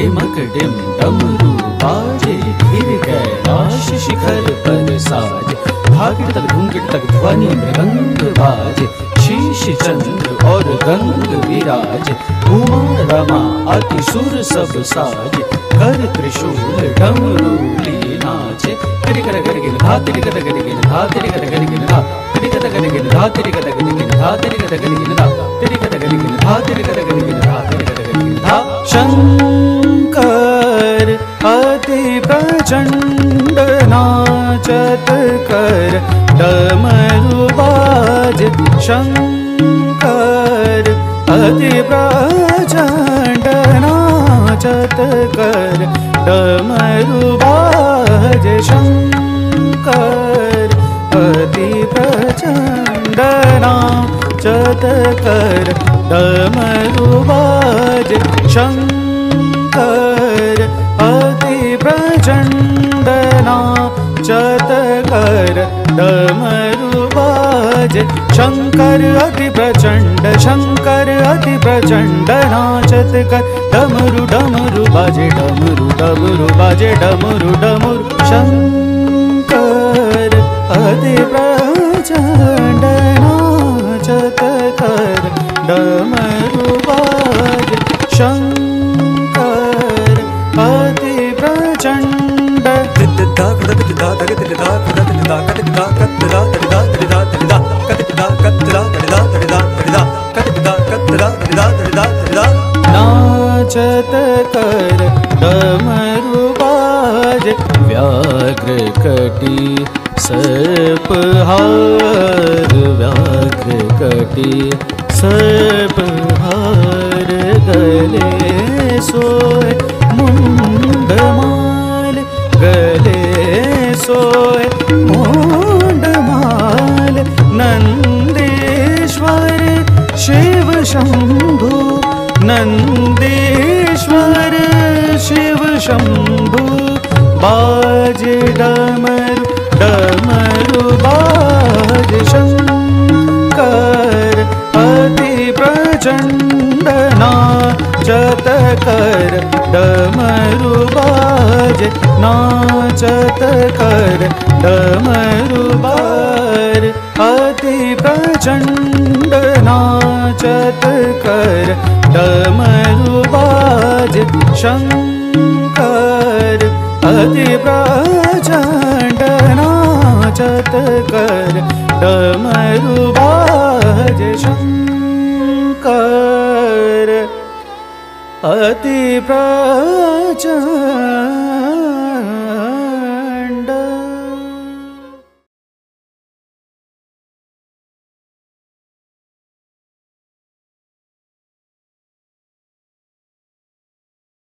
डिमक dim डमरू बाजे, फिर कैलाश शिखर पर साजे। भागिट तक घूंघट तक ध्वनि मृदंग बाजे, शीश चंद्र और गंग विराजे। उमा रमा अति सुर सब साजे, कर त्रिशूल डमरू ली नाचे। करि कर कर गिन धा तिरि कर कर गिन धा तिरि कर कर गिन धा तिरि कर कर गिन धा तिरि कर कर गिन धा तिरि कर कर गिन धा तिरि कर कर गिन धा तिरि कर कर गिन धा तिरि कर कर गिन धा। शंकर अति प्रचंड नाचत कर डमरू बाजे। शंकर अति प्रचंड नाचत कर डमरू बाजे। शंकर अति प्रचंड नाचत कर डमरू बाजे। शंकर अति प्रचंड नाचत कर डमरू बाजे। शंकर अति प्रचंड, शंकर अति प्रचंड नाचत कर डमरू डमरू बाजे। डमरू डमरू बाजे, डमरू डमरू। शंकर अति प्रचंड नाचत कर डमरू बाजे। शंकर अति प्रचंड। नाचत कर डमरू बाजे। व्याघ्र कटी सर्पहार, व्याघ्र कटी सर्पहार। गले सोए मुंडमाल, गले सोए मुंडमाल। नंदीश्वर शिव शंभु, नंदीश्वर शिव शंभु। बाजे डमरू डमरू बाजे। शंकर अति प्रचंड नाचत कर डमरू बाजे। नाचत कर डमरू बाजे। अति प्रचंड नाचत कर डमरू बाजे। शंकर अति प्रचंड नाचत कर डमरू बाजे। शंकर अति प्रचंड